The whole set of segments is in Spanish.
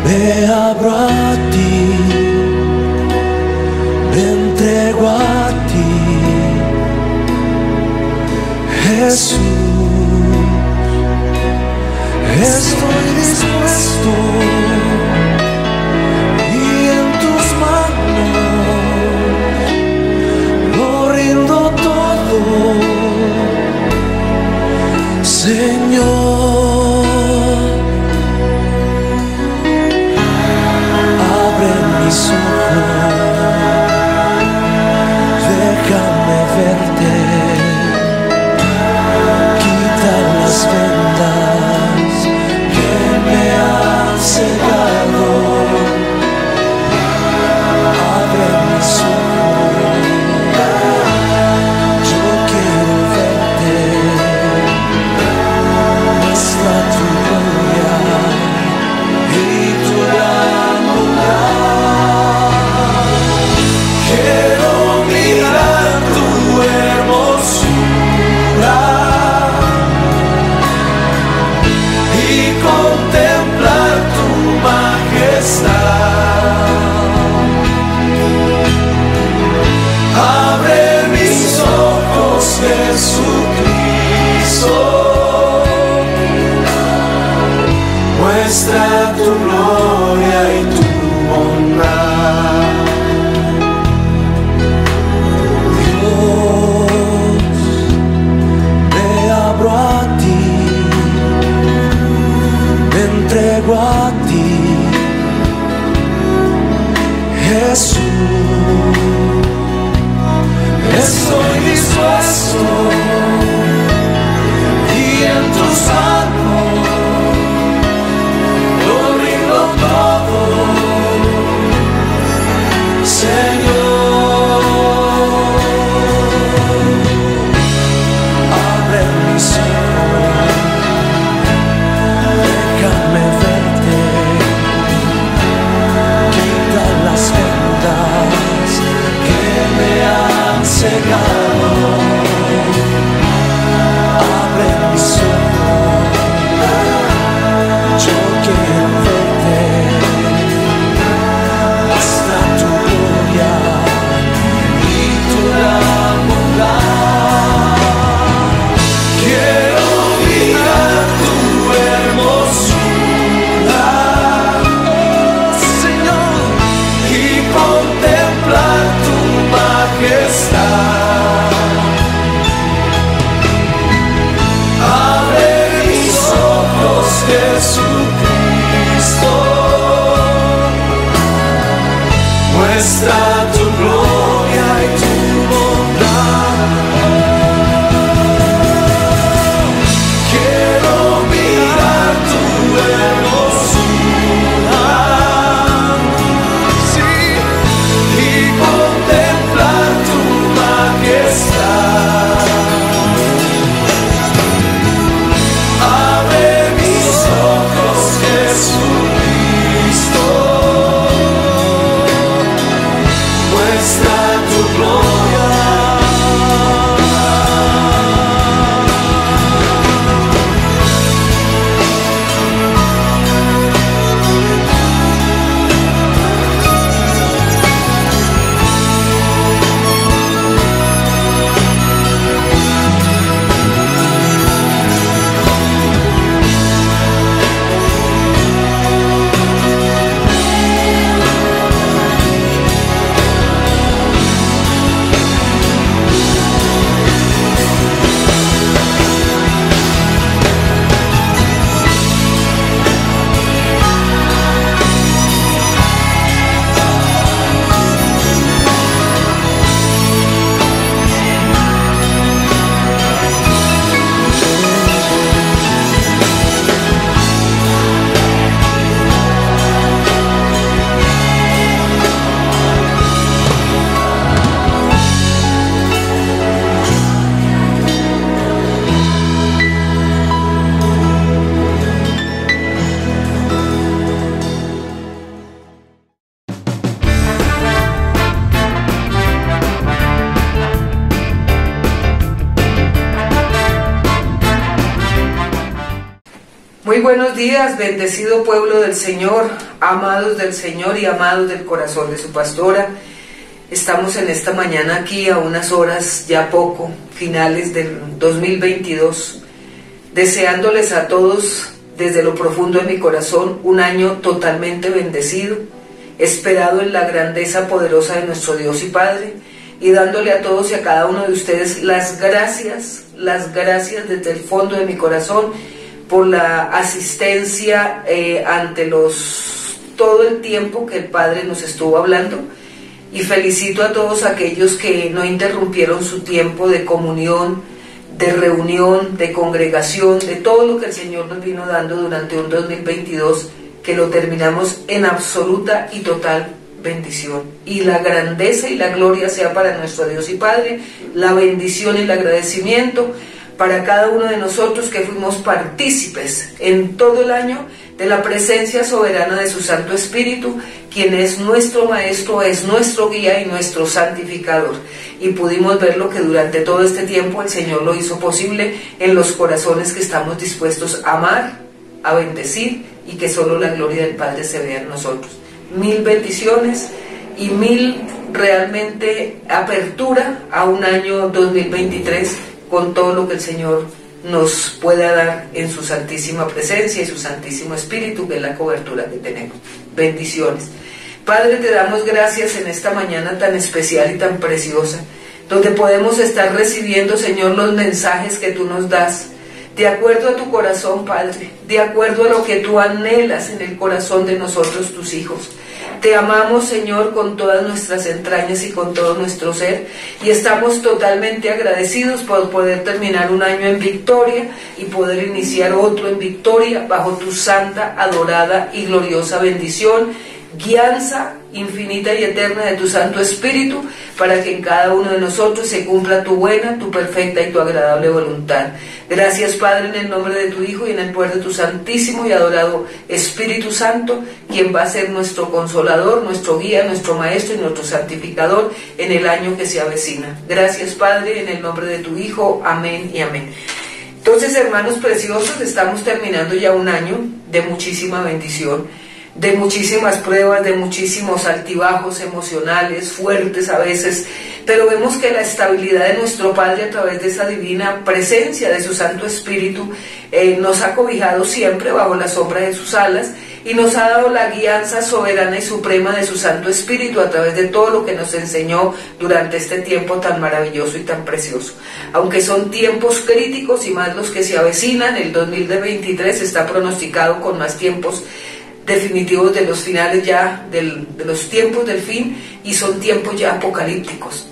Me abro a ti, me entrego a ti, Jesús. Estoy dispuesto y en tus manos lo rindo todo, Señor. Déjame verte, quita las vendas que me han cegado. Abre mis ojos, yo quiero verte, muestra tu gloria y tu gran bondad. Quiero mirar tu hermosura y contemplar tu majestad. Abre mis ojos, Jesucristo, muestra tu gloria y tu bondad. Entrego a ti, Jesús. Estoy dispuesto y en tus manos lo rindo todo, Señor. Abre mis ojos, déjame verte, quita las vendas que me han cegado. Abre mis ojos, yo quiero verte, muestra tu gloria y tu gran bondad. Quiero mirar tu hermosura, Señor, y contemplar tu majestad. Abre mis ojos, Jesucristo, muestra tu gloria y tu bondad. Quiero mirar tu hermosura, sí, y contemplar tu majestad. Abre mis ojos, Jesucristo, muestra buenos días, bendecido pueblo del Señor, amados del Señor y amados del corazón de su pastora. Estamos en esta mañana aquí a unas horas, ya poco, finales del 2022, deseándoles a todos desde lo profundo de mi corazón un año totalmente bendecido, esperado en la grandeza poderosa de nuestro Dios y Padre, y dándole a todos y a cada uno de ustedes las gracias desde el fondo de mi corazón por la asistencia ante todo el tiempo que el Padre nos estuvo hablando, y felicito a todos aquellos que no interrumpieron su tiempo de comunión, de reunión, de congregación, de todo lo que el Señor nos vino dando durante un 2022, que lo terminamos en absoluta y total bendición. Y la grandeza y la gloria sea para nuestro Dios y Padre, la bendición y el agradecimiento para cada uno de nosotros que fuimos partícipes en todo el año de la presencia soberana de su Santo Espíritu, quien es nuestro Maestro, es nuestro guía y nuestro santificador. Y pudimos ver lo que durante todo este tiempo el Señor lo hizo posible en los corazones que estamos dispuestos a amar, a bendecir, y que solo la gloria del Padre se vea en nosotros. Mil bendiciones y mil realmente apertura a un año 2023 con todo lo que el Señor nos pueda dar en su santísima presencia y su santísimo Espíritu, que es la cobertura que tenemos. Bendiciones. Padre, te damos gracias en esta mañana tan especial y tan preciosa, donde podemos estar recibiendo, Señor, los mensajes que tú nos das, de acuerdo a tu corazón, Padre, de acuerdo a lo que tú anhelas en el corazón de nosotros, tus hijos. Te amamos, Señor, con todas nuestras entrañas y con todo nuestro ser, y estamos totalmente agradecidos por poder terminar un año en victoria y poder iniciar otro en victoria bajo tu santa, adorada y gloriosa bendición, guianza infinita y eterna de tu Santo Espíritu, para que en cada uno de nosotros se cumpla tu buena, tu perfecta y tu agradable voluntad. Gracias, Padre, en el nombre de tu Hijo y en el poder de tu santísimo y adorado Espíritu Santo, quien va a ser nuestro consolador, nuestro guía, nuestro maestro y nuestro santificador en el año que se avecina. Gracias, Padre, en el nombre de tu Hijo. Amén y amén. Entonces, hermanos preciosos, estamos terminando ya un año de muchísima bendición, de muchísimas pruebas, de muchísimos altibajos emocionales, fuertes a veces, pero vemos que la estabilidad de nuestro Padre a través de esa divina presencia de su Santo Espíritu nos ha cobijado siempre bajo la sombra de sus alas, y nos ha dado la guianza soberana y suprema de su Santo Espíritu a través de todo lo que nos enseñó durante este tiempo tan maravilloso y tan precioso. Aunque son tiempos críticos y más los que se avecinan, el 2023 está pronosticado con más tiempos definitivos de los finales ya, de los tiempos del fin, y son tiempos ya apocalípticos,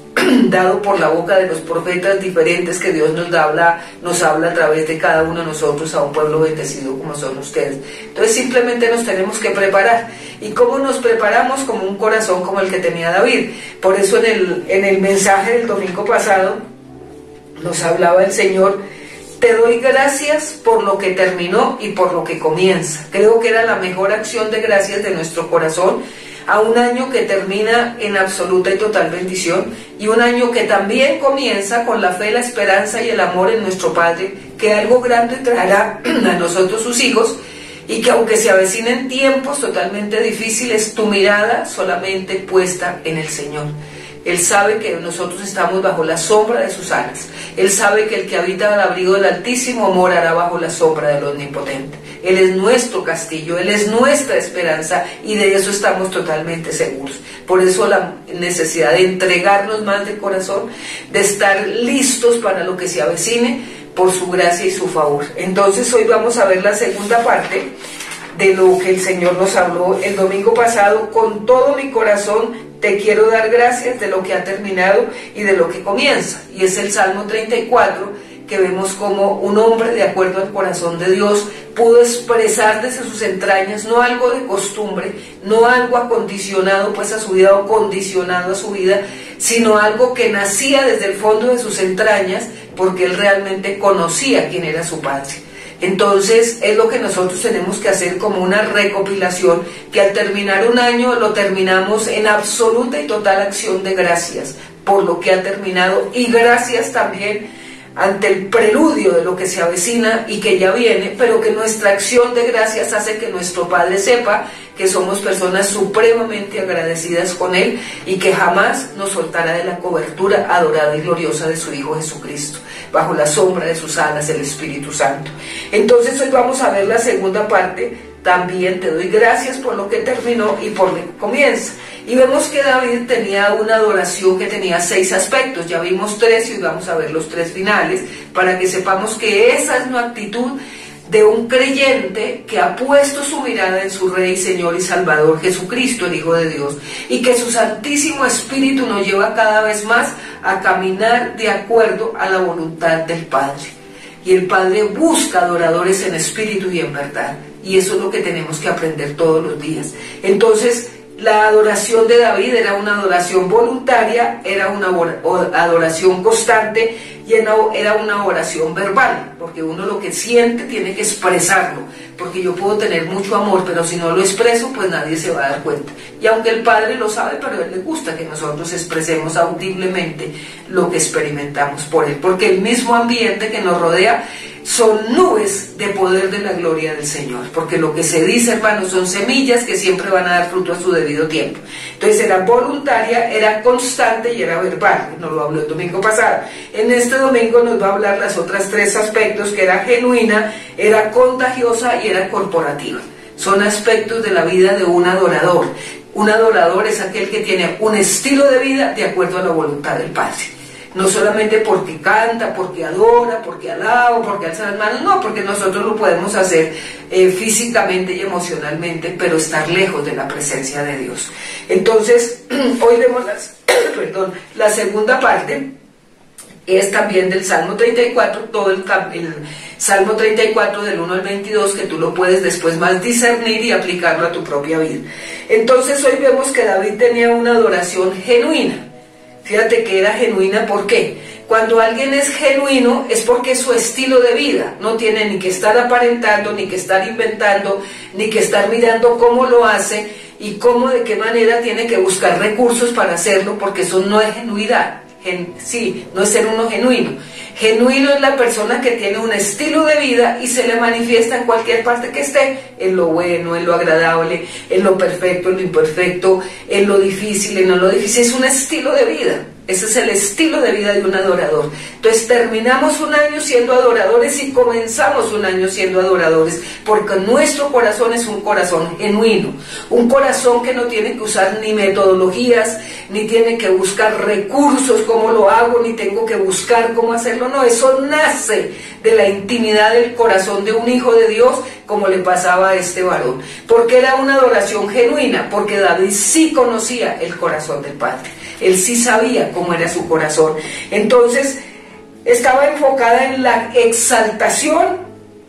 dado por la boca de los profetas diferentes que Dios nos habla a través de cada uno de nosotros, a un pueblo bendecido como son ustedes. Entonces simplemente nos tenemos que preparar. ¿Y cómo nos preparamos? Como un corazón como el que tenía David. Por eso en el mensaje del domingo pasado nos hablaba el Señor: te doy gracias por lo que terminó y por lo que comienza. Creo que era la mejor acción de gracias de nuestro corazón a un año que termina en absoluta y total bendición, y un año que también comienza con la fe, la esperanza y el amor en nuestro Padre, que algo grande traerá a nosotros sus hijos, y que aunque se avecinen tiempos totalmente difíciles, tu mirada solamente puesta en el Señor. Él sabe que nosotros estamos bajo la sombra de sus alas. Él sabe que el que habita al abrigo del Altísimo morará bajo la sombra del Omnipotente. Él es nuestro castillo, Él es nuestra esperanza, y de eso estamos totalmente seguros. Por eso la necesidad de entregarnos más de corazón, de estar listos para lo que se avecine, por su gracia y su favor. Entonces hoy vamos a ver la segunda parte de lo que el Señor nos habló el domingo pasado. Con todo mi corazón te quiero dar gracias de lo que ha terminado y de lo que comienza. Y es el Salmo 34, que vemos como un hombre de acuerdo al corazón de Dios pudo expresar desde sus entrañas, no algo de costumbre, no algo acondicionado pues a su vida o condicionado a su vida, sino algo que nacía desde el fondo de sus entrañas, porque él realmente conocía quién era su Padre. Entonces es lo que nosotros tenemos que hacer, como una recopilación, que al terminar un año lo terminamos en absoluta y total acción de gracias por lo que ha terminado, y gracias también ante el preludio de lo que se avecina y que ya viene, pero que nuestra acción de gracias hace que nuestro Padre sepa que somos personas supremamente agradecidas con Él y que jamás nos soltará de la cobertura adorada y gloriosa de su Hijo Jesucristo, bajo la sombra de sus alas, el Espíritu Santo. Entonces hoy vamos a ver la segunda parte. También te doy gracias por lo que terminó y por lo que comienza. Y vemos que David tenía una adoración que tenía 6 aspectos. Ya vimos 3 y hoy vamos a ver los 3 finales, para que sepamos que esa es una actitud de un creyente que ha puesto su mirada en su Rey, Señor y Salvador Jesucristo, el Hijo de Dios, y que su Santísimo Espíritu nos lleva cada vez más a caminar de acuerdo a la voluntad del Padre. Y el Padre busca adoradores en espíritu y en verdad. Y eso es lo que tenemos que aprender todos los días. Entonces, la adoración de David era una adoración voluntaria, era una adoración constante y era una oración verbal, porque uno lo que siente tiene que expresarlo, porque yo puedo tener mucho amor, pero si no lo expreso, pues nadie se va a dar cuenta. Y aunque el Padre lo sabe, pero a Él le gusta que nosotros expresemos audiblemente lo que experimentamos por Él, porque el mismo ambiente que nos rodea son nubes de poder de la gloria del Señor, porque lo que se dice, hermanos, son semillas que siempre van a dar fruto a su debido tiempo. Entonces era voluntaria, era constante y era verbal. Nos lo habló el domingo pasado. En este domingo nos va a hablar las otras 3 aspectos, que era genuina, era contagiosa y era corporativa. Son aspectos de la vida de un adorador. Un adorador es aquel que tiene un estilo de vida de acuerdo a la voluntad del Padre. No solamente porque canta, porque adora, porque alaba, porque alza las manos, no, porque nosotros lo podemos hacer físicamente y emocionalmente, pero estar lejos de la presencia de Dios. Entonces, hoy vemos la segunda parte, es también del Salmo 34, todo el Salmo 34 del 1 al 22, que tú lo puedes después más discernir y aplicarlo a tu propia vida. Entonces hoy vemos que David tenía una adoración genuina. Fíjate que era genuina, ¿por qué? Cuando alguien es genuino es porque es su estilo de vida, no tiene ni que estar aparentando, ni que estar inventando, ni que estar mirando cómo lo hace y cómo, de qué manera tiene que buscar recursos para hacerlo, porque eso no es genuidad. Sí, no es ser uno genuino. Genuino es la persona que tiene un estilo de vida y se le manifiesta en cualquier parte que esté, en lo bueno, en lo agradable, en lo perfecto, en lo imperfecto, en lo difícil, en lo difícil. Es un estilo de vida. Ese es el estilo de vida de un adorador. Entonces terminamos un año siendo adoradores y comenzamos un año siendo adoradores, porque nuestro corazón es un corazón genuino, un corazón que no tiene que usar ni metodologías, ni tiene que buscar recursos, cómo lo hago, ni tengo que buscar cómo hacerlo, no, eso nace de la intimidad del corazón de un hijo de Dios, como le pasaba a este varón. Porque era una adoración genuina, porque David sí conocía el corazón del Padre. Él sí sabía cómo era su corazón. Entonces, estaba enfocada en la exaltación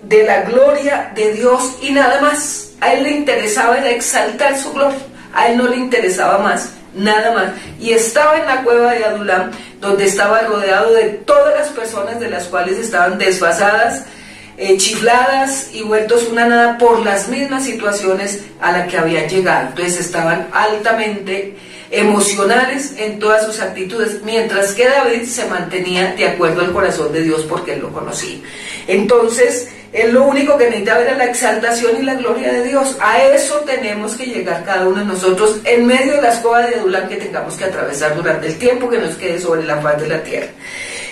de la gloria de Dios y nada más. A él le interesaba era exaltar su gloria. A él no le interesaba más, nada más. Y estaba en la cueva de Adulam, donde estaba rodeado de todas las personas de las cuales estaban desfasadas, chifladas y vueltos una nada por las mismas situaciones a las que habían llegado. Entonces estaban altamente emocionales en todas sus actitudes, mientras que David se mantenía de acuerdo al corazón de Dios porque él lo conocía. Entonces, él lo único que necesitaba era la exaltación y la gloria de Dios. A eso tenemos que llegar cada uno de nosotros en medio de las cuevas de Adulam que tengamos que atravesar durante el tiempo que nos quede sobre la faz de la tierra.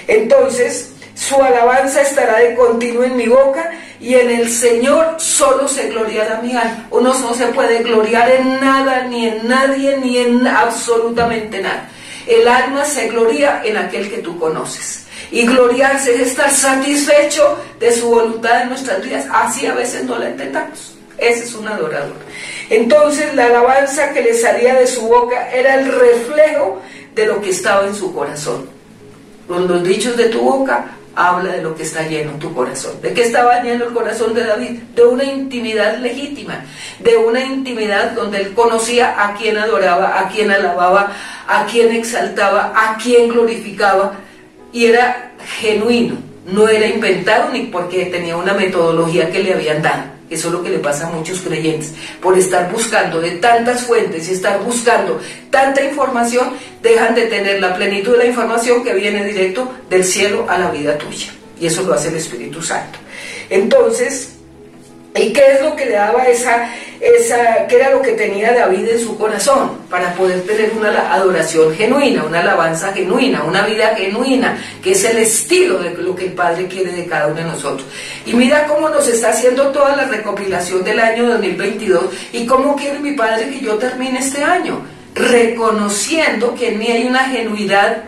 Entonces, su alabanza estará de continuo en mi boca y en el Señor solo se gloriará mi alma. Uno no se puede gloriar en nada, ni en nadie, ni en absolutamente nada. El alma se gloria en aquel que tú conoces. Y gloriarse es estar satisfecho de su voluntad en nuestras vidas. Así a veces no la entendamos. Ese es un adorador. Entonces la alabanza que le salía de su boca era el reflejo de lo que estaba en su corazón. Con los dichos de tu boca habla de lo que está lleno tu corazón. ¿De qué estaba lleno el corazón de David? De una intimidad legítima, de una intimidad donde él conocía a quien adoraba, a quien alababa, a quien exaltaba, a quien glorificaba, y era genuino, no era inventado ni porque tenía una metodología que le habían dado. Eso es lo que le pasa a muchos creyentes. Por estar buscando de tantas fuentes y estar buscando tanta información, dejan de tener la plenitud de la información que viene directo del cielo a la vida tuya. Y eso lo hace el Espíritu Santo. Entonces, ¿y qué es lo que le daba qué era lo que tenía David en su corazón? Para poder tener una adoración genuina, una alabanza genuina, una vida genuina, que es el estilo de lo que el Padre quiere de cada uno de nosotros. Y mira cómo nos está haciendo toda la recopilación del año 2022 y cómo quiere mi Padre que yo termine este año, reconociendo que en mí hay una genuidad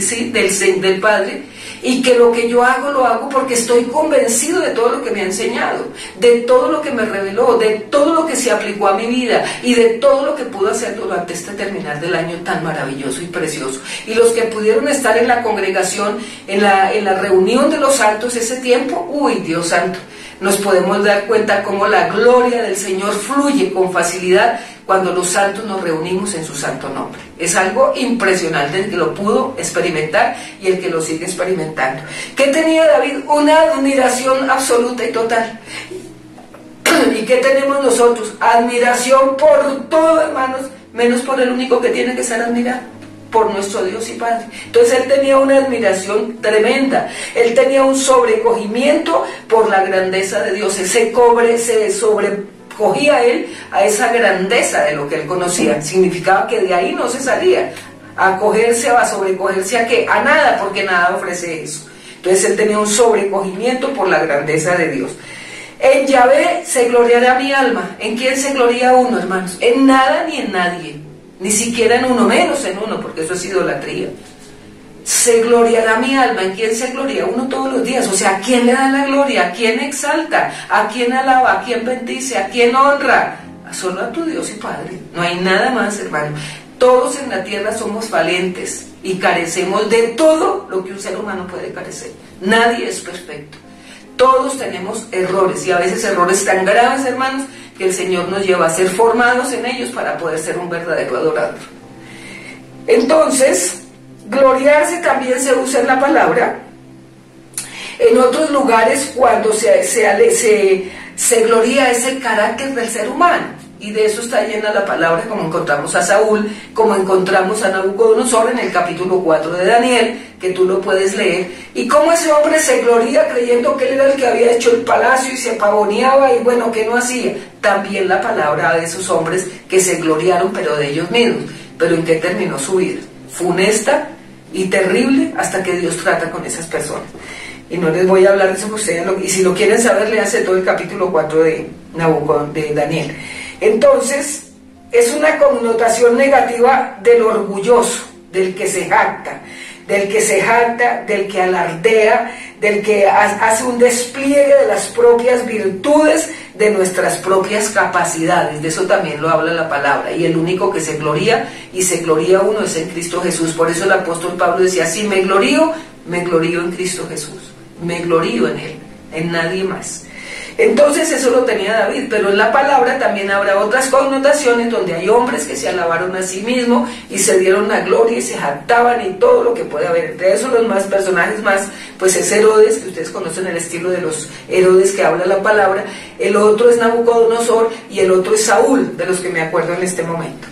sí, del Padre, y que lo que yo hago, lo hago porque estoy convencido de todo lo que me ha enseñado, de todo lo que me reveló, de todo lo que se aplicó a mi vida y de todo lo que pudo hacer durante este terminar del año tan maravilloso y precioso. Y los que pudieron estar en la congregación, en la reunión de los santos ese tiempo, uy, Dios santo, nos podemos dar cuenta cómo la gloria del Señor fluye con facilidad cuando los santos nos reunimos en su santo nombre. Es algo impresionante el que lo pudo experimentar y el que lo sigue experimentando. ¿Qué tenía David? Una admiración absoluta y total. ¿Y qué tenemos nosotros? Admiración por todo, hermanos, menos por el único que tiene que ser admirado, por nuestro Dios y Padre. Entonces él tenía una admiración tremenda, él tenía un sobrecogimiento por la grandeza de Dios, se sobrecogía él a esa grandeza de lo que él conocía. Significaba que de ahí no se salía a acogerse o a sobrecogerse a qué, a nada, porque nada ofrece eso. Entonces él tenía un sobrecogimiento por la grandeza de Dios. En Yahvé se gloriará mi alma. ¿En quién se gloria uno, hermanos? En nada ni en nadie, ni siquiera en uno, menos en uno, porque eso es idolatría. Se gloriará mi alma. ¿En quién se gloria? Uno todos los días. O sea, ¿a quién le da la gloria? ¿A quién exalta? ¿A quién alaba? ¿A quién bendice? ¿A quién honra? Solo a tu Dios y Padre. No hay nada más, hermano. Todos en la tierra somos falientes y carecemos de todo lo que un ser humano puede carecer. Nadie es perfecto. Todos tenemos errores, y a veces errores tan graves, hermanos, que el Señor nos lleva a ser formados en ellos para poder ser un verdadero adorador. Entonces, gloriarse también se usa en la palabra. En otros lugares, cuando se gloria, es el carácter del ser humano. Y de eso está llena la palabra, como encontramos a Saúl, como encontramos a Nabucodonosor en el capítulo 4 de Daniel, que tú lo puedes leer, y cómo ese hombre se gloria creyendo que él era el que había hecho el palacio y se pavoneaba, y bueno, ¿qué no hacía? También la palabra de esos hombres que se gloriaron, pero de ellos mismos. ¿Pero en qué terminó su vida? Funesta y terrible, hasta que Dios trata con esas personas. Y no les voy a hablar de eso, ustedes y si lo quieren saber, léanse todo el capítulo 4 de Daniel. Entonces, es una connotación negativa del orgulloso, del que se jacta, del que alardea, del que hace un despliegue de las propias virtudes, de nuestras propias capacidades. De eso también lo habla la palabra. Y el único que se gloría, y se gloría uno, es en Cristo Jesús. Por eso el apóstol Pablo decía, si me glorío en Cristo Jesús. Me glorío en Él, en nadie más. Entonces eso lo tenía David, pero en la palabra también habrá otras connotaciones donde hay hombres que se alabaron a sí mismos y se dieron la gloria y se jactaban y todo lo que puede haber. Entre esos los personajes más, pues es Herodes, que ustedes conocen el estilo de los Herodes que habla la palabra, el otro es Nabucodonosor y el otro es Saúl, de los que me acuerdo en este momento.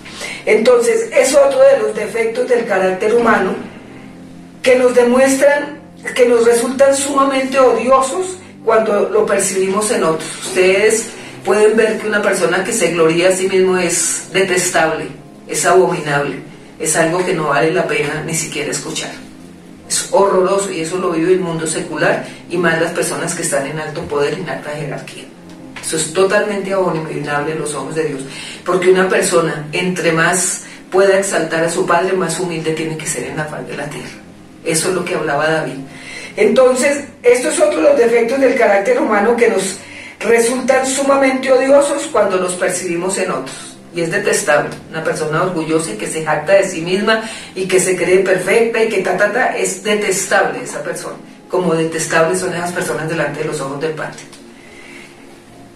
Entonces es otro de los defectos del carácter humano que nos demuestran, que nos resultan sumamente odiosos cuando lo percibimos en otros. Ustedes pueden ver que una persona que se gloria a sí mismo es detestable, es abominable, es algo que no vale la pena ni siquiera escuchar. Es horroroso, y eso lo vive el mundo secular, y más las personas que están en alto poder y en alta jerarquía. Eso es totalmente abominable en los ojos de Dios, porque una persona, entre más pueda exaltar a su Padre, más humilde tiene que ser en la faz de la tierra. Eso es lo que hablaba David. Entonces, esto es otro de los defectos del carácter humano que nos resultan sumamente odiosos cuando los percibimos en otros. Y es detestable. Una persona orgullosa y que se jacta de sí misma y que se cree perfecta y que es detestable esa persona. Como detestables son esas personas delante de los ojos del Padre.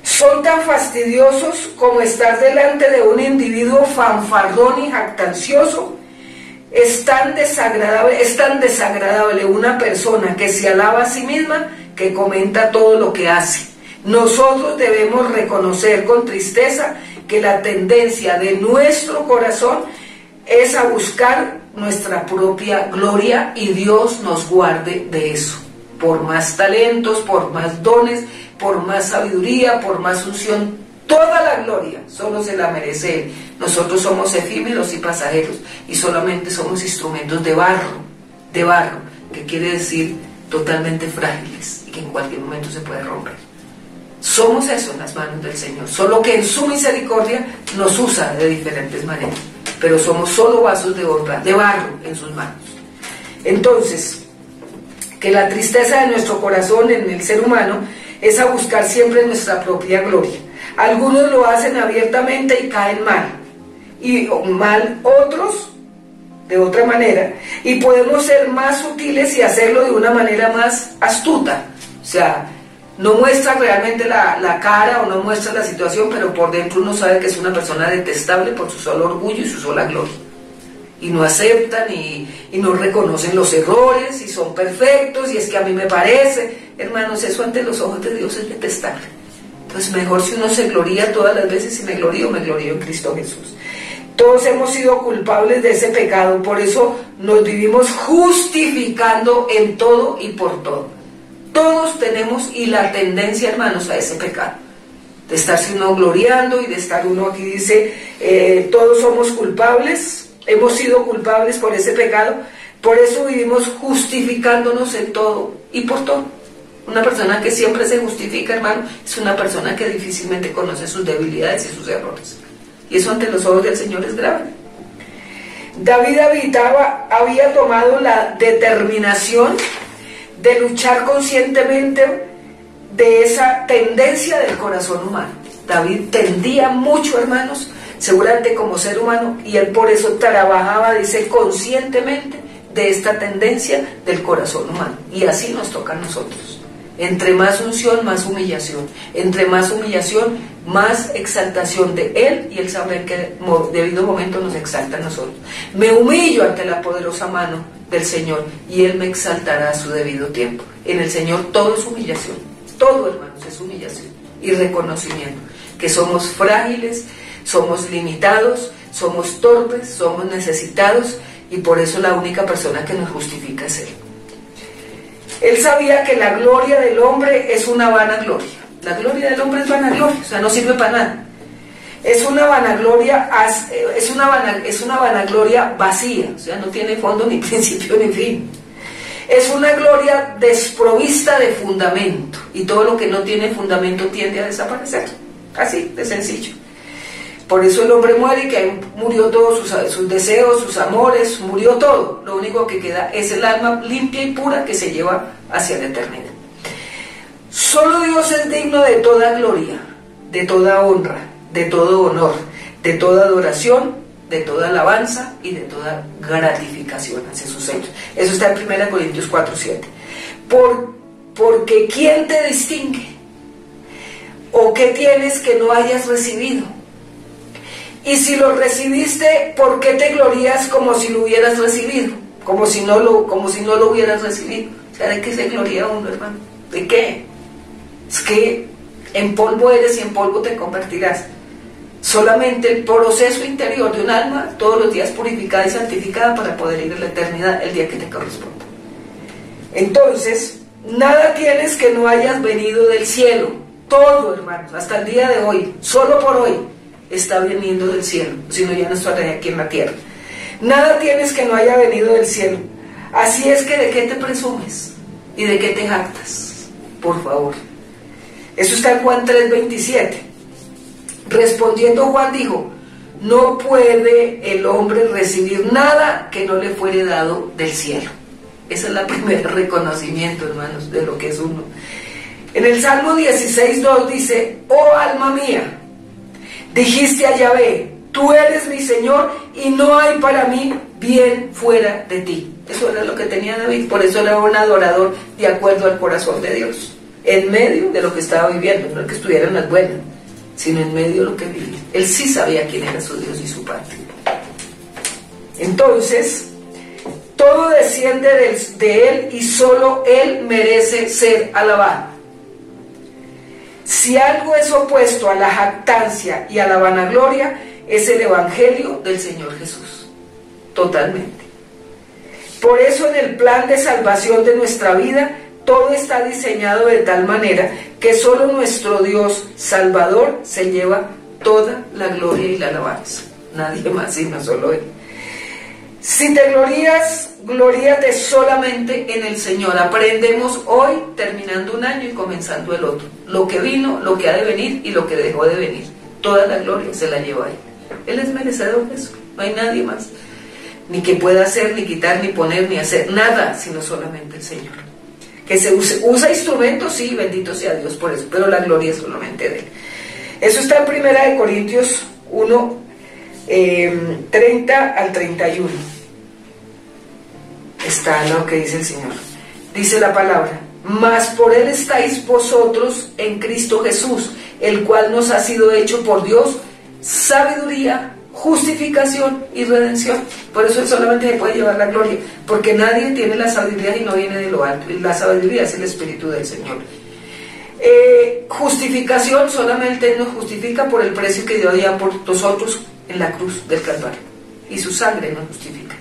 Son tan fastidiosos como estar delante de un individuo fanfarrón y jactancioso. Es tan desagradable una persona que se alaba a sí misma, que comenta todo lo que hace. nosotros debemos reconocer con tristeza que la tendencia de nuestro corazón es a buscar nuestra propia gloria, y Dios nos guarde de eso. Por más talentos, por más dones, por más sabiduría, por más unción, toda la gloria solo se la merece Él. Nosotros somos efímeros y pasajeros, y solamente somos instrumentos de barro, que quiere decir totalmente frágiles y que en cualquier momento se puede romper. Somos eso en las manos del Señor, solo que en su misericordia nos usa de diferentes maneras, pero somos solo vasos de honra, de barro en sus manos. Entonces, que la tristeza de nuestro corazón en el ser humano es a buscar siempre nuestra propia gloria. Algunos lo hacen abiertamente y caen mal, y mal otros de otra manera, y podemos ser más sutiles y hacerlo de una manera más astuta. O sea, no muestra realmente la cara o no muestra la situación, pero por dentro uno sabe que es una persona detestable por su solo orgullo y su sola gloria. Y no aceptan y no reconocen los errores y son perfectos, y es que a mí me parece. Hermanos, eso ante los ojos de Dios es detestable. Entonces mejor si uno se gloría todas las veces, y me glorío en Cristo Jesús. Todos hemos sido culpables de ese pecado, por eso nos vivimos justificando en todo y por todo. Todos tenemos y la tendencia, hermanos, a ese pecado, de estarse uno gloriando y de estar uno, aquí dice, todos somos culpables, hemos sido culpables por ese pecado, por eso vivimos justificándonos en todo y por todo. Una persona que siempre se justifica, hermano, es una persona que difícilmente conoce sus debilidades y sus errores, y eso ante los ojos del Señor es grave. David había tomado la determinación de luchar conscientemente de esa tendencia del corazón humano. David tendía mucho, hermanos, seguramente como ser humano, y él por eso trabajaba, dice, conscientemente de esta tendencia del corazón humano, y así nos toca a nosotros. Entre más unción, más humillación. Entre más humillación, más exaltación de Él, y Él sabe que en debido momento nos exalta a nosotros. Me humillo ante la poderosa mano del Señor, y Él me exaltará a su debido tiempo. En el Señor todo es humillación. Todo, hermanos, es humillación y reconocimiento. Que somos frágiles, somos limitados, somos torpes, somos necesitados, y por eso la única persona que nos justifica es Él. Él sabía que la gloria del hombre es una vanagloria. La gloria del hombre es vanagloria, o sea, no sirve para nada. Es una vanagloria, es una vanagloria vacía, o sea, no tiene fondo, ni principio, ni fin. Es una gloria desprovista de fundamento, y todo lo que no tiene fundamento tiende a desaparecer. Así de sencillo. Por eso el hombre muere, y que murió todos sus deseos, sus amores, murió todo. Lo único que queda es el alma limpia y pura que se lleva hacia la eternidad. Solo Dios es digno de toda gloria, de toda honra, de todo honor, de toda adoración, de toda alabanza y de toda gratificación hacia sus hechos. Eso está en 1 Corintios 4:7. Porque ¿quién te distingue? ¿O qué tienes que no hayas recibido? Y si lo recibiste, ¿por qué te glorías como si lo hubieras recibido? Como si no lo hubieras recibido. O sea, ¿de qué se gloria uno, hermano? ¿De qué? Es que en polvo eres y en polvo te convertirás. Solamente el proceso interior de un alma, todos los días purificada y santificada para poder ir a la eternidad el día que te corresponda. Entonces, nada tienes que no hayas venido del cielo. Todo, hermanos, hasta el día de hoy, solo por hoy, está viniendo del cielo, sino ya no estaré aquí en la tierra. Nada tienes que no haya venido del cielo. Así es que ¿de qué te presumes? ¿Y de qué te jactas? Por favor. Eso está en Juan 3:27. Respondiendo Juan dijo, no puede el hombre recibir nada que no le fuere dado del cielo. Ese es el primer reconocimiento, hermanos, de lo que es uno. En el Salmo 16:2 dice, oh alma mía, dijiste a Yahvé, tú eres mi Señor y no hay para mí bien fuera de ti. Eso era lo que tenía David, por eso era un adorador de acuerdo al corazón de Dios, en medio de lo que estaba viviendo, no es que estuviera en las buenas, sino en medio de lo que vivía. Él sí sabía quién era su Dios y su Padre. Entonces, todo desciende de Él y solo Él merece ser alabado. Si algo es opuesto a la jactancia y a la vanagloria, es el Evangelio del Señor Jesús. Totalmente. Por eso en el plan de salvación de nuestra vida, todo está diseñado de tal manera que solo nuestro Dios Salvador se lleva toda la gloria y la alabanza. Nadie más, sino solo Él. Si te glorías, gloríate solamente en el Señor. Aprendemos hoy, terminando un año y comenzando el otro. Lo que vino, lo que ha de venir y lo que dejó de venir. Toda la gloria se la lleva Él. Él es merecedor de eso. No hay nadie más. Ni que pueda hacer, ni quitar, ni poner, ni hacer nada, sino solamente el Señor. Que se usa instrumentos, sí, bendito sea Dios por eso, pero la gloria es solamente de Él. Eso está en 1 Corintios 1, 30 al 31. Está lo que dice el Señor. Dice la palabra: mas por Él estáis vosotros en Cristo Jesús, el cual nos ha sido hecho por Dios sabiduría, justificación y redención. Por eso Él solamente se puede llevar la gloria, porque nadie tiene la sabiduría y no viene de lo alto. La sabiduría es el Espíritu del Señor. Justificación, solamente nos justifica por el precio que dio ya por nosotros en la cruz del Calvario, y su sangre nos justifica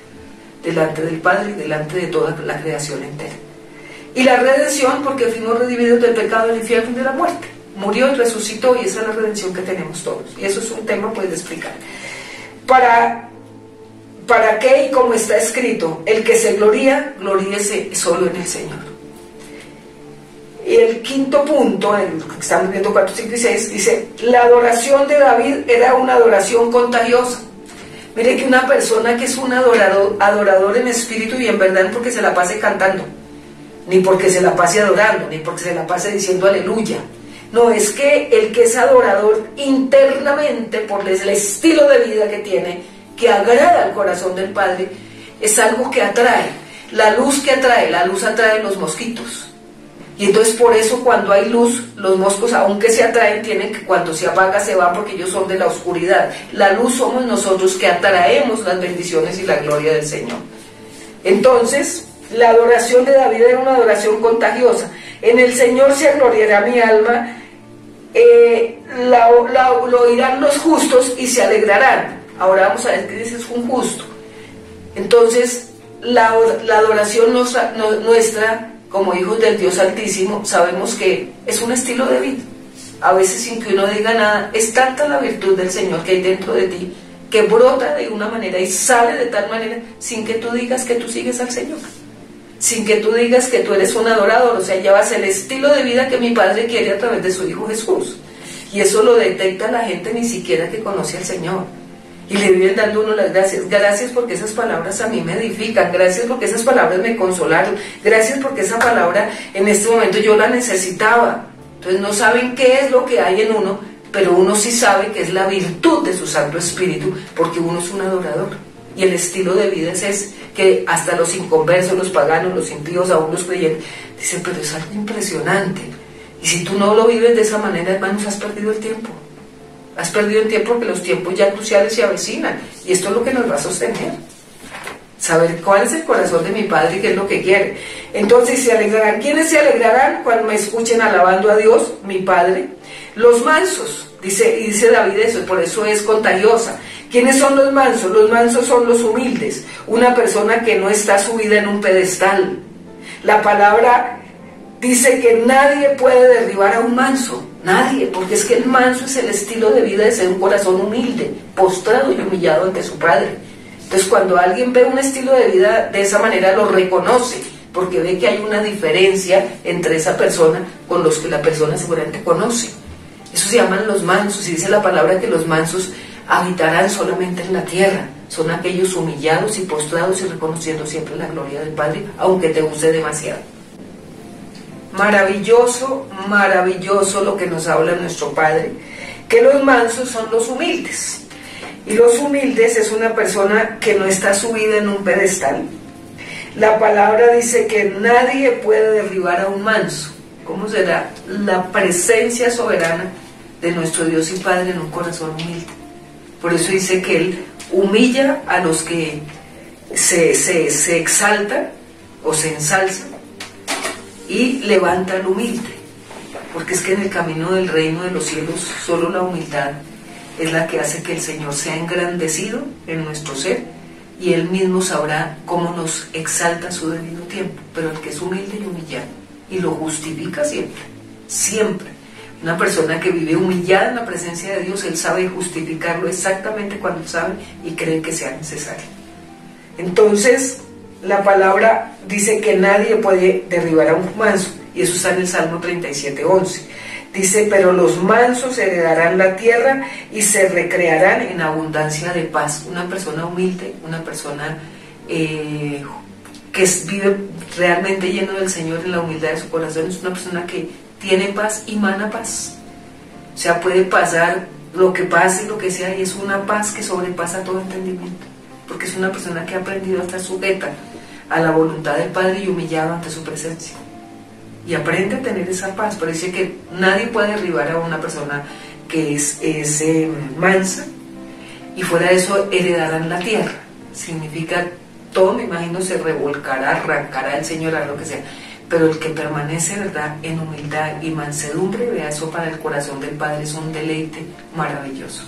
delante del Padre y delante de toda la creación entera. Y la redención, porque fuimos redimidos del pecado, del infierno y de la muerte. Murió y resucitó, y esa es la redención que tenemos todos, y eso es un tema pues de explicar. ¿Para qué? Y como está escrito: el que se gloría, gloríese solo en el Señor. Y el quinto punto, el que estamos viendo 4, 5 y 6, dice: la adoración de David era una adoración contagiosa. Mire que una persona que es un adorador en espíritu y en verdad, no porque se la pase cantando, ni porque se la pase adorando, ni porque se la pase diciendo aleluya. No, es que el que es adorador internamente, por el estilo de vida que tiene, que agrada al corazón del Padre, es algo que atrae. La luz atrae los mosquitos. Y entonces por eso cuando hay luz, los moscos, aunque se atraen, tienen que, cuando se apaga se van, porque ellos son de la oscuridad. La luz somos nosotros que atraemos las bendiciones y la gloria del Señor. Entonces, la adoración de David era una adoración contagiosa. En el Señor se gloriará mi alma, lo oirán los justos y se alegrarán. Ahora vamos a ver qué dice un justo. Entonces, la adoración nuestra, como hijos del Dios Altísimo, sabemos que es un estilo de vida. A veces sin que uno diga nada, es tanta la virtud del Señor que hay dentro de ti, que brota de una manera y sale de tal manera, sin que tú digas que tú sigues al Señor, sin que tú digas que tú eres un adorador. O sea, llevas el estilo de vida que mi Padre quiere a través de su Hijo Jesús. Y eso lo detecta la gente ni siquiera que conoce al Señor. Y le viven dando uno las gracias. Gracias porque esas palabras a mí me edifican. Gracias porque esas palabras me consolaron. Gracias porque esa palabra en este momento yo la necesitaba. Entonces no saben qué es lo que hay en uno, pero uno sí sabe que es la virtud de su Santo Espíritu, porque uno es un adorador. Y el estilo de vida es ese, que hasta los inconversos, los paganos, los impíos, aún los creyentes, dicen: pero es algo impresionante. Y si tú no lo vives de esa manera, hermanos, has perdido el tiempo. Has perdido el tiempo, porque los tiempos ya cruciales se avecinan, y esto es lo que nos va a sostener. Saber cuál es el corazón de mi Padre y qué es lo que quiere. Entonces se alegrarán. ¿Quiénes se alegrarán cuando me escuchen alabando a Dios, mi Padre? Los mansos, dice David eso, por eso es contagiosa. ¿Quiénes son los mansos? Los mansos son los humildes, una persona que no está subida en un pedestal. La palabra dice que nadie puede derribar a un manso, nadie, porque es que el manso es el estilo de vida de ser un corazón humilde, postrado y humillado ante su Padre. Entonces cuando alguien ve un estilo de vida de esa manera, lo reconoce, porque ve que hay una diferencia entre esa persona con los que la persona seguramente conoce. Eso se llaman los mansos, y dice la palabra que los mansos habitarán solamente en la tierra. Son aquellos humillados y postrados y reconociendo siempre la gloria del Padre, aunque te use demasiado. Maravilloso, maravilloso lo que nos habla nuestro Padre, que los mansos son los humildes. Y los humildes es una persona que no está subida en un pedestal. La palabra dice que nadie puede derribar a un manso. ¿Cómo será la presencia soberana de nuestro Dios y Padre en un corazón humilde? Por eso dice que Él humilla a los que se exaltan o se ensalzan, y levanta al humilde. porque es que en el camino del reino de los cielos solo la humildad es la que hace que el Señor sea engrandecido en nuestro ser, y Él mismo sabrá cómo nos exalta a su debido tiempo. Pero el que es humilde y humillado, y lo justifica siempre, siempre. Una persona que vive humillada en la presencia de Dios, Él sabe justificarlo exactamente cuando sabe y cree que sea necesario. Entonces, la palabra dice que nadie puede derribar a un manso, y eso está en el Salmo 37:11. Dice, pero los mansos heredarán la tierra y se recrearán en abundancia de paz. Una persona humilde, una persona que vive realmente lleno del Señor en la humildad de su corazón, es una persona que tiene paz y mana paz. O sea, puede pasar lo que pase, lo que sea, y es una paz que sobrepasa todo entendimiento, porque es una persona que ha aprendido a estar sujeta a la voluntad del Padre y humillado ante su presencia. Y aprende a tener esa paz. Pero dice que nadie puede derribar a una persona que es mansa, y fuera de eso heredarán la tierra. Significa todo, me imagino, se revolcará, arrancará el Señor, a lo que sea. Pero el que permanece, ¿verdad?, en humildad y mansedumbre, vea, eso para el corazón del Padre es un deleite maravilloso,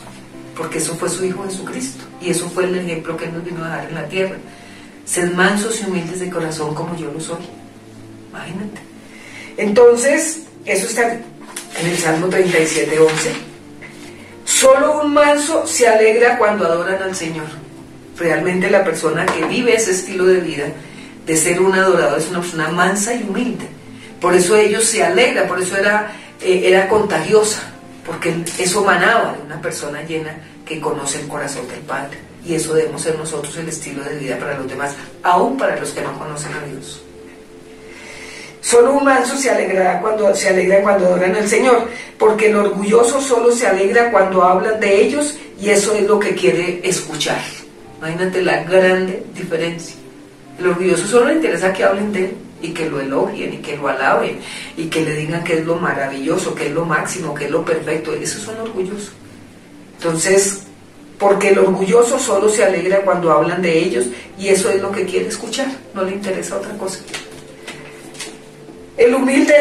porque eso fue su Hijo Jesucristo, y eso fue el ejemplo que Él nos vino a dar en la tierra. Sed mansos y humildes de corazón como yo lo soy. Imagínate. Entonces, eso está en el Salmo 37:11. Solo un manso se alegra cuando adoran al Señor. Realmente la persona que vive ese estilo de vida, de ser un adorador, es una persona mansa y humilde. Por eso ellos se alegran, por eso era contagiosa, porque eso manaba de una persona llena que conoce el corazón del Padre. Y eso debemos ser nosotros, el estilo de vida para los demás, aún para los que no conocen a Dios. Solo un manso se alegra cuando adoran al Señor, porque el orgulloso solo se alegra cuando hablan de ellos, y eso es lo que quiere escuchar. Imagínate la grande diferencia. El orgulloso solo le interesa que hablen de él, y que lo elogien, y que lo alaben, y que le digan que es lo maravilloso, que es lo máximo, que es lo perfecto. Esos son orgullosos. Entonces, porque el orgulloso solo se alegra cuando hablan de ellos, y eso es lo que quiere escuchar, no le interesa otra cosa. El humilde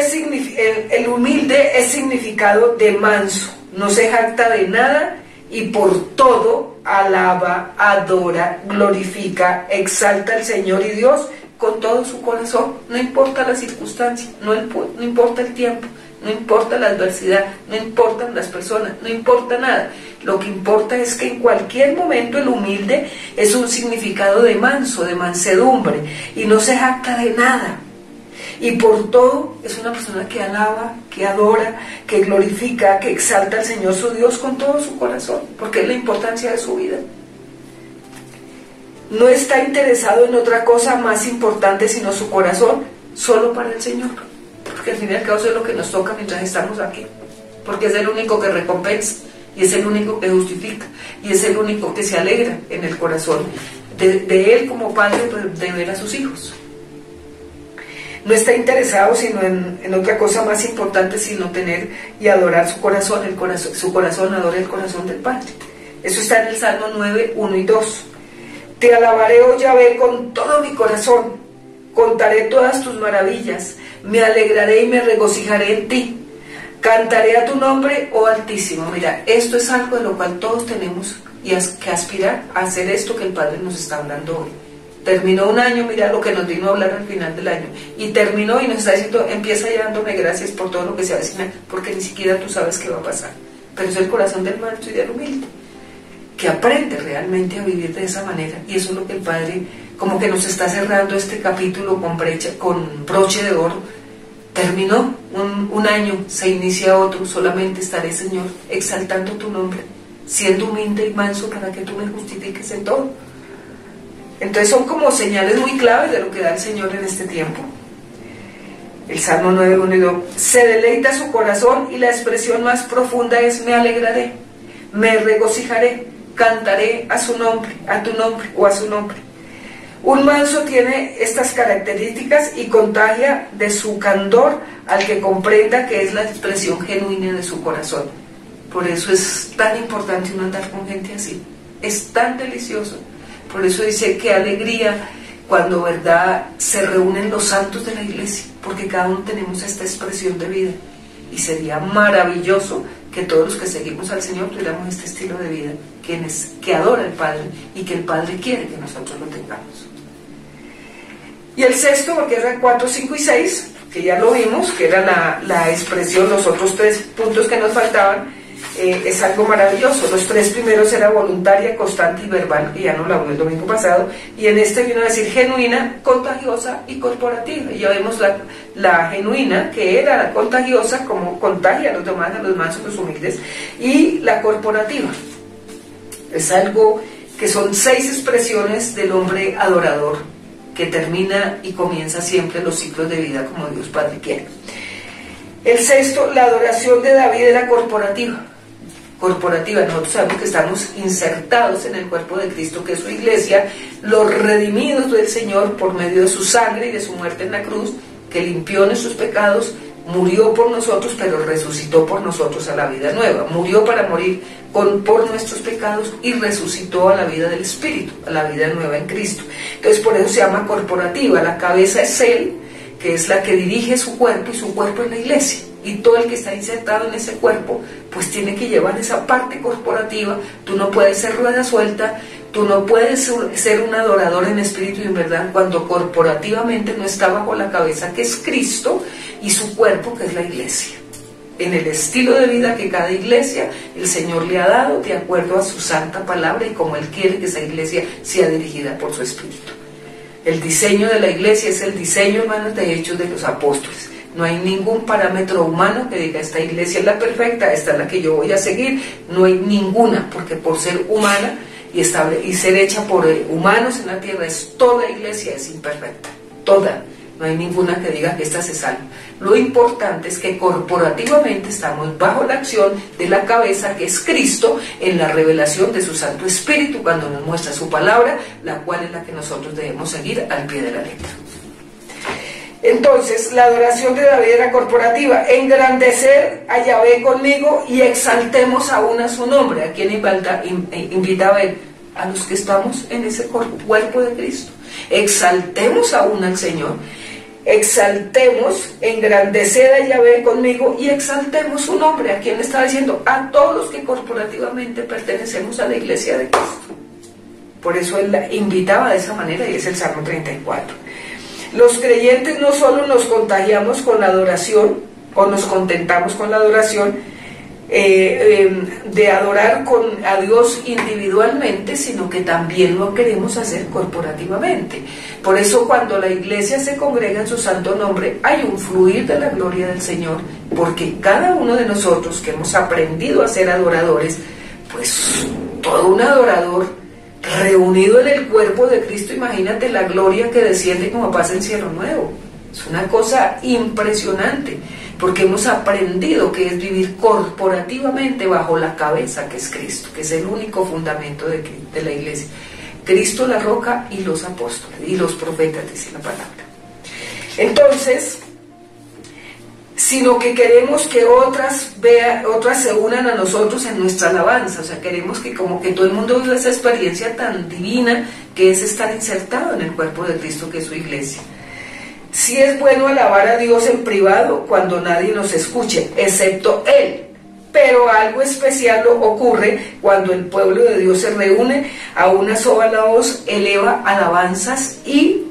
es significado de manso, no se jacta de nada, y por todo alaba, adora, glorifica, exalta al Señor y Dios con todo su corazón. No importa la circunstancia, no importa el tiempo, no importa la adversidad, no importan las personas, no importa nada. Lo que importa es que en cualquier momento el humilde es un significado de manso, de mansedumbre, y no se jacta de nada. Y por todo es una persona que alaba, que adora, que glorifica, que exalta al Señor su Dios con todo su corazón, porque es la importancia de su vida. No está interesado en otra cosa más importante sino su corazón, solo para el Señor, porque al fin y al cabo eso es lo que nos toca mientras estamos aquí, porque es el único que recompensa, y es el único que justifica, y es el único que se alegra en el corazón de Él como Padre de ver a sus hijos. No está interesado sino en otra cosa más importante sino tener y adorar su corazón. Su corazón adora el corazón del Padre. Eso está en el Salmo 9, 1 y 2. Te alabaré, oh Yahvé, con todo mi corazón, contaré todas tus maravillas, me alegraré y me regocijaré en ti, cantaré a tu nombre, oh Altísimo. Mira, esto es algo de lo cual todos tenemos que aspirar a hacer esto que el Padre nos está hablando hoy. Terminó un año, mira lo que nos vino a hablar al final del año, y terminó y nos está diciendo, empieza ya dándome gracias por todo lo que se avecina, porque ni siquiera tú sabes qué va a pasar. Pero es el corazón del manso y del humilde, que aprende realmente a vivir de esa manera, y eso es lo que el Padre como que nos está cerrando este capítulo con broche de oro. Terminó un año, se inicia otro, solamente estaré, Señor, exaltando tu nombre, siendo humilde y manso para que tú me justifiques en todo. Entonces son como señales muy claves de lo que da el Señor en este tiempo. El Salmo 9, 1 y 2. Se deleita su corazón, y la expresión más profunda es me alegraré, me regocijaré, cantaré a su nombre, a tu nombre o a su nombre. Un manso tiene estas características y contagia de su candor al que comprenda que es la expresión genuina de su corazón. Por eso es tan importante uno andar con gente así. Es tan delicioso. Por eso dice que alegría cuando, verdad, se reúnen los santos de la iglesia, porque cada uno tenemos esta expresión de vida. Y sería maravilloso que todos los que seguimos al Señor tuviéramos este estilo de vida, que adora al Padre y que el Padre quiere que nosotros lo tengamos. Y el sexto, porque era 4, 5 y 6, que ya lo vimos, que era la expresión, los otros 3 puntos que nos faltaban, es algo maravilloso. Los 3 primeros era voluntaria, constante y verbal, que ya nos lo habló el domingo pasado, y en este vino a decir genuina, contagiosa y corporativa. Y ya vemos la genuina, que era la contagiosa, como contagia a los demás, a los mansos, a los humildes, y la corporativa. Es algo que son 6 expresiones del hombre adorador, que termina y comienza siempre los ciclos de vida como Dios Padre quiere. El sexto, la adoración de David era corporativa. Nosotros sabemos que estamos insertados en el cuerpo de Cristo, que es su iglesia, los redimidos del Señor por medio de su sangre y de su muerte en la cruz, que limpió nuestros pecados, murió por nosotros, pero resucitó por nosotros a la vida nueva. Murió para morir por nuestros pecados y resucitó a la vida del Espíritu, a la vida nueva en Cristo. Entonces por eso se llama corporativa. La cabeza es Él, que es la que dirige su cuerpo, y su cuerpo es la iglesia. Y todo el que está insertado en ese cuerpo, pues tiene que llevar esa parte corporativa. Tú no puedes ser rueda suelta, tú no puedes ser un adorador en espíritu y en verdad cuando corporativamente no está bajo la cabeza, que es Cristo, y su cuerpo, que es la iglesia. En el estilo de vida que cada iglesia el Señor le ha dado, de acuerdo a su santa palabra y como Él quiere que esa iglesia sea dirigida por su Espíritu. El diseño de la iglesia es el diseño, hermanos, de Hechos de los Apóstoles. No hay ningún parámetro humano que diga esta iglesia es la perfecta, esta es la que yo voy a seguir. No hay ninguna, porque por ser humana y ser hecha por humanos en la tierra, toda iglesia es imperfecta, toda. No hay ninguna que diga que esta se salva. Lo importante es que corporativamente estamos bajo la acción de la cabeza, que es Cristo, en la revelación de su Santo Espíritu, cuando nos muestra su palabra, la cual es la que nosotros debemos seguir al pie de la letra. Entonces, la adoración de David era corporativa: engrandecer a Yahvé conmigo y exaltemos aún a su nombre. ¿A quién invita a ver? A los que estamos en ese cuerpo de Cristo. Exaltemos aún al Señor. Exaltemos, engrandecer a Yahvé conmigo y exaltemos su nombre. ¿A quién le estaba diciendo? A todos los que corporativamente pertenecemos a la iglesia de Cristo. Por eso él la invitaba de esa manera, y es el Salmo 34. Los creyentes no solo nos contagiamos con la adoración, o nos contentamos con la adoración, de adorar a Dios individualmente, sino que también lo queremos hacer corporativamente. Por eso cuando la iglesia se congrega en su santo nombre, hay un fluir de la gloria del Señor, porque cada uno de nosotros que hemos aprendido a ser adoradores, pues todo un adorador reunido en el cuerpo de Cristo, imagínate la gloria que desciende como pasa en Cielo Nuevo. Es una cosa impresionante, porque hemos aprendido que es vivir corporativamente bajo la cabeza, que es Cristo, que es el único fundamento de la iglesia. Cristo, la roca, y los apóstoles y los profetas, dice la palabra. Entonces, sino que queremos que otras se unan a nosotros en nuestra alabanza. O sea, queremos que como que todo el mundo viva esa experiencia tan divina que es estar insertado en el cuerpo de Cristo, que es su iglesia. Sí es bueno alabar a Dios en privado cuando nadie nos escuche, excepto Él. Pero algo especial ocurre cuando el pueblo de Dios se reúne a una sola voz, eleva alabanzas y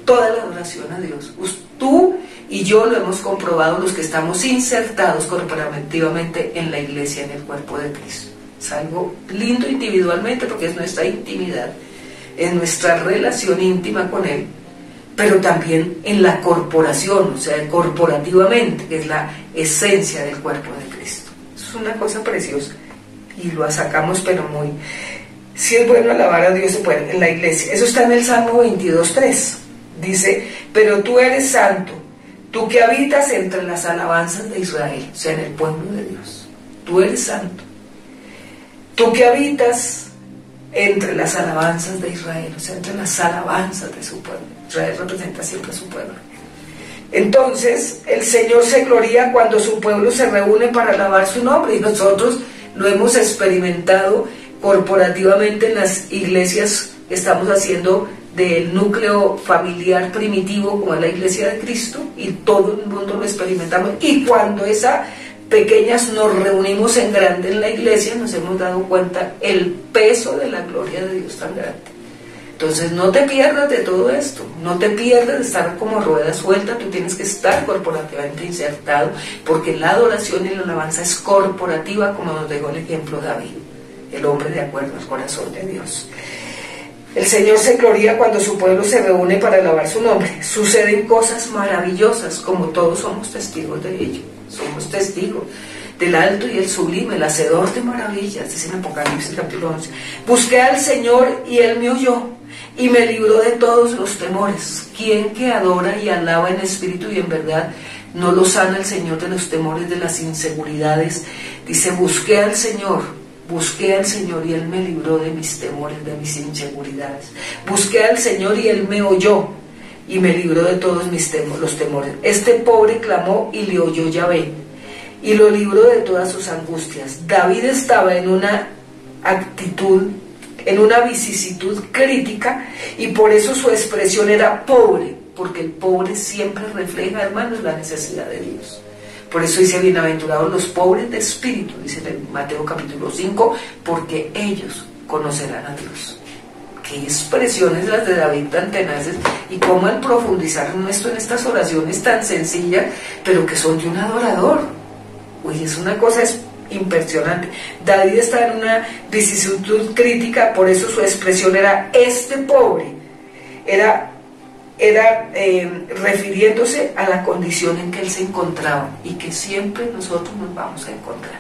toda la adoración a Dios. Tú y yo lo hemos comprobado, los que estamos insertados corporativamente en la iglesia, en el cuerpo de Cristo. Es algo lindo individualmente, porque es nuestra intimidad, es nuestra relación íntima con Él, pero también en la corporación, o sea, corporativamente, que es la esencia del cuerpo de Cristo. Es una cosa preciosa y lo sacamos, pero muy... Sí es bueno alabar a Dios en la iglesia. Eso está en el Salmo 22:3. Dice: pero tú eres santo, tú que habitas entre las alabanzas de Israel, o sea, en el pueblo de Dios. Tú eres santo, tú que habitas entre las alabanzas de Israel, o sea, entre las alabanzas de su pueblo. Israel representa siempre a su pueblo. Entonces, el Señor se gloria cuando su pueblo se reúne para alabar su nombre, y nosotros lo hemos experimentado corporativamente en las iglesias que estamos haciendo del núcleo familiar primitivo como es la Iglesia de Cristo, y todo el mundo lo experimentamos, y cuando esas pequeñas nos reunimos en grande en la iglesia nos hemos dado cuenta el peso de la gloria de Dios tan grande. Entonces no te pierdas de todo esto, no te pierdas de estar como rueda suelta, tú tienes que estar corporativamente insertado, porque la adoración y la alabanza es corporativa, como nos dejó el ejemplo David, el hombre de acuerdo al corazón de Dios. El Señor se gloria cuando su pueblo se reúne para alabar su nombre. Suceden cosas maravillosas, como todos somos testigos de ello. Somos testigos del alto y el sublime, el hacedor de maravillas, dice en Apocalipsis capítulo 11. Busqué al Señor y Él me oyó y me libró de todos los temores. ¿Quién que adora y alaba en espíritu y en verdad no lo sana el Señor de los temores, de las inseguridades? Dice, busqué al Señor y Él me libró de mis temores, de mis inseguridades. Busqué al Señor y Él me oyó y me libró de todos los temores. Este pobre clamó y le oyó Yahvé y lo libró de todas sus angustias. David estaba en una actitud, en una vicisitud crítica, y por eso su expresión era pobre, porque el pobre siempre refleja, hermanos, la necesidad de Dios. Por eso dice, bienaventurados los pobres de espíritu, dice en Mateo capítulo 5, porque ellos conocerán a Dios. Qué expresiones las de David tan tenaces, y cómo al profundizar en esto, en estas oraciones tan sencillas, pero que son de un adorador. Uy, es una cosa impresionante. David está en una vicisitud crítica, por eso su expresión era este pobre, era refiriéndose a la condición en que él se encontraba, y que siempre nosotros nos vamos a encontrar,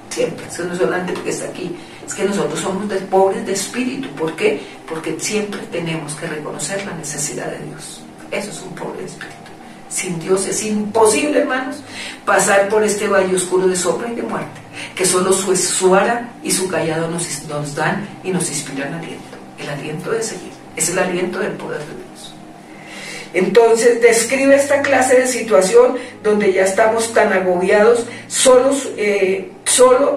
siempre. Eso no es solamente porque está aquí, es que nosotros somos pobres de espíritu. ¿Por qué? Porque siempre tenemos que reconocer la necesidad de Dios. Eso es un pobre de espíritu. Sin Dios es imposible, hermanos, pasar por este valle oscuro de sombra y de muerte, que solo su vara y su callado nos dan y nos inspiran aliento, el aliento de seguir, es el aliento del poder de Dios. Entonces describe esta clase de situación donde ya estamos tan agobiados, solo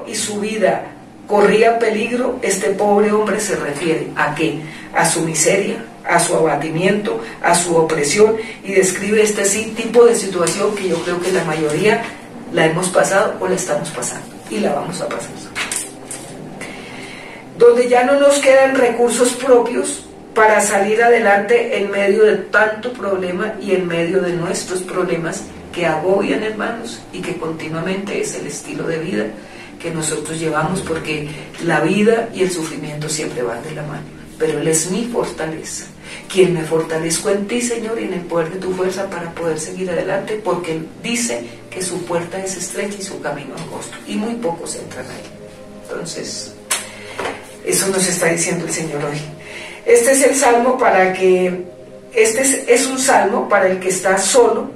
y su vida corría peligro. Este pobre hombre se refiere ¿a qué? A su miseria, a su abatimiento, a su opresión, y describe este tipo de situación que yo creo que la mayoría la hemos pasado o la estamos pasando y la vamos a pasar, donde ya no nos quedan recursos propios para salir adelante en medio de tanto problema y en medio de nuestros problemas que agobian, hermanos, y que continuamente es el estilo de vida que nosotros llevamos, porque la vida y el sufrimiento siempre van de la mano. Pero Él es mi fortaleza, quien me fortalezco en ti, Señor, y en el poder de tu fuerza para poder seguir adelante, porque Él dice que su puerta es estrecha y su camino angosto, y muy pocos entran ahí. Entonces, eso nos está diciendo el Señor hoy. Este es el salmo es un salmo para el que está solo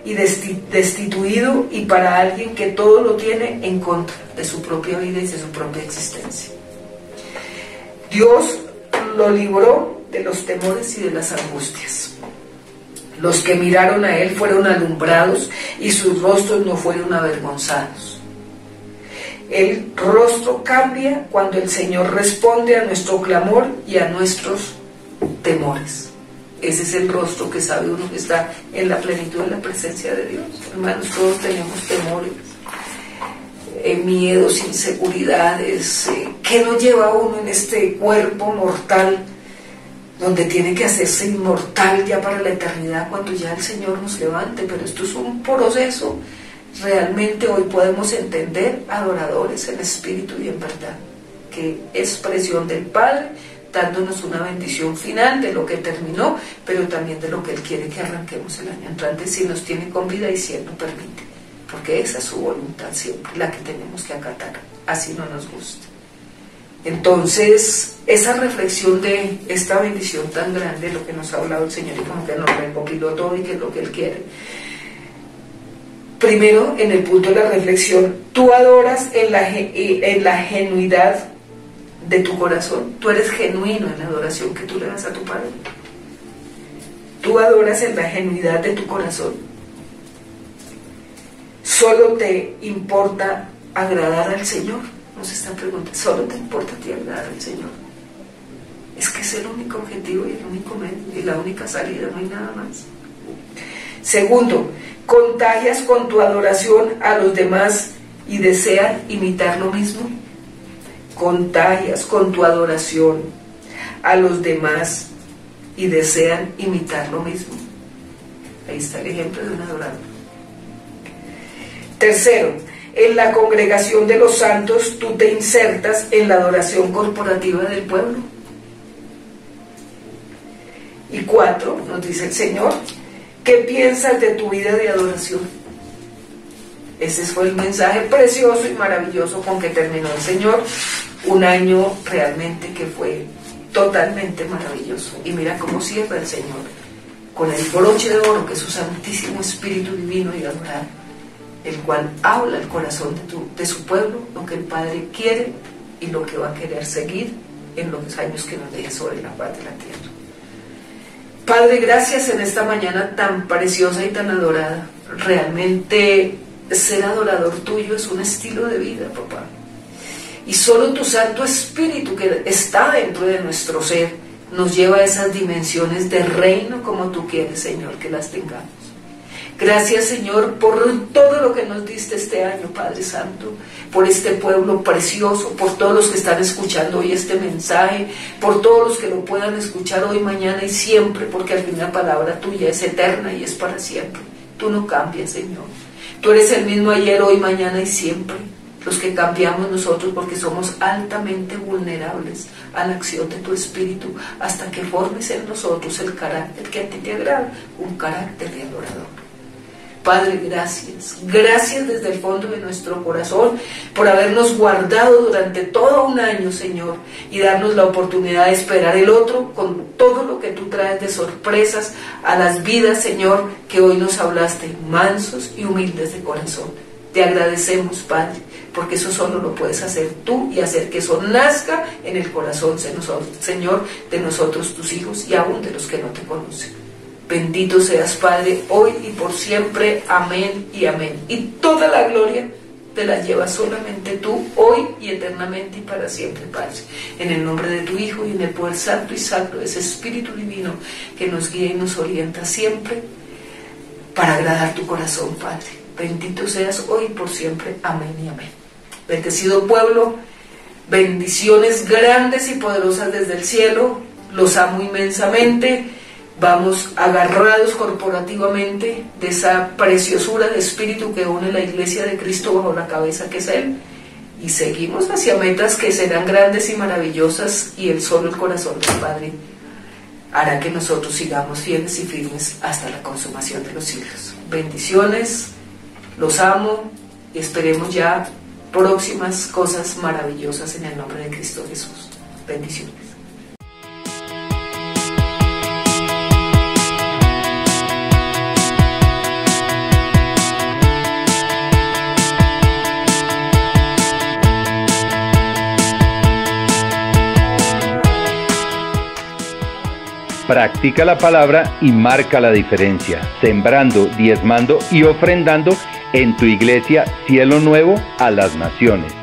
y destituido, y para alguien que todo lo tiene en contra de su propia vida y de su propia existencia. Dios lo libró de los temores y de las angustias. Los que miraron a Él fueron alumbrados y sus rostros no fueron avergonzados. El rostro cambia cuando el Señor responde a nuestro clamor y a nuestros temores. Ese es el rostro que sabe uno que está en la plenitud de la presencia de Dios. Hermanos, todos tenemos temores, miedos, inseguridades. ¿Qué nos lleva a uno en este cuerpo mortal, donde tiene que hacerse inmortal ya para la eternidad, cuando ya el Señor nos levante? Pero esto es un proceso. Realmente hoy podemos entender adoradores en espíritu y en verdad, que expresión del Padre, dándonos una bendición final de lo que terminó, pero también de lo que Él quiere que arranquemos el año entrante, si nos tiene con vida y si Él nos permite, porque esa es su voluntad siempre, la que tenemos que acatar, así no nos gusta. Entonces, esa reflexión de esta bendición tan grande, lo que nos ha hablado el Señor, y como que nos recopiló todo y que es lo que Él quiere. Primero, en el punto de la reflexión, tú adoras en la genuidad de tu corazón. Tú eres genuino en la adoración que tú le das a tu Padre. Tú adoras en la genuidad de tu corazón. Solo te importa agradar al Señor. Nos están preguntando, ¿solo te importa a ti agradar al Señor? Es que es el único objetivo y el único medio y la única salida, no hay nada más. Segundo, contagias con tu adoración a los demás y desean imitar lo mismo. Contagias con tu adoración a los demás y desean imitar lo mismo. Ahí está el ejemplo de un adorador. Tercero, en la congregación de los santos tú te insertas en la adoración corporativa del pueblo. Y cuatro, nos dice el Señor, ¿qué piensas de tu vida de adoración? Ese fue el mensaje precioso y maravilloso con que terminó el Señor, un año realmente que fue totalmente maravilloso. Y mira cómo cierra el Señor, con el broche de oro que es su Santísimo Espíritu Divino y adorado, el cual habla el corazón de su pueblo, lo que el Padre quiere y lo que va a querer seguir en los años que nos deje sobre la paz de la tierra. Padre, gracias en esta mañana tan preciosa y tan adorada. Realmente ser adorador tuyo es un estilo de vida, papá. Y solo tu Santo Espíritu que está dentro de nuestro ser nos lleva a esas dimensiones de reino como tú quieres, Señor, que las tengamos. Gracias, Señor, por todo lo que nos diste este año, Padre Santo, por este pueblo precioso, por todos los que están escuchando hoy este mensaje, por todos los que lo puedan escuchar hoy, mañana y siempre, porque al fin la palabra tuya es eterna y es para siempre. Tú no cambias, Señor. Tú eres el mismo ayer, hoy, mañana y siempre. Los que cambiamos nosotros porque somos altamente vulnerables a la acción de tu Espíritu hasta que formes en nosotros el carácter que a ti te agrada, un carácter de adorador. Padre, gracias, gracias desde el fondo de nuestro corazón por habernos guardado durante todo un año, Señor, y darnos la oportunidad de esperar el otro con todo lo que tú traes de sorpresas a las vidas, Señor, que hoy nos hablaste, mansos y humildes de corazón. Te agradecemos, Padre, porque eso solo lo puedes hacer tú y hacer que eso nazca en el corazón, Señor, de nosotros, tus hijos, y aún de los que no te conocen. Bendito seas, Padre, hoy y por siempre. Amén y amén. Y toda la gloria te la llevas solamente tú, hoy y eternamente y para siempre, Padre. En el nombre de tu Hijo y en el poder santo y sacro de ese Espíritu Divino que nos guía y nos orienta siempre para agradar tu corazón, Padre. Bendito seas hoy y por siempre. Amén y amén. Bendecido pueblo, bendiciones grandes y poderosas desde el cielo. Los amo inmensamente. Vamos agarrados corporativamente de esa preciosura de espíritu que une la iglesia de Cristo bajo la cabeza que es Él, y seguimos hacia metas que serán grandes y maravillosas, y el solo el corazón del Padre hará que nosotros sigamos fieles y firmes hasta la consumación de los siglos. Bendiciones, los amo y esperemos ya próximas cosas maravillosas en el nombre de Cristo Jesús. Bendiciones. Practica la palabra y marca la diferencia, sembrando, diezmando y ofrendando en tu iglesia Cielo Nuevo a las Naciones.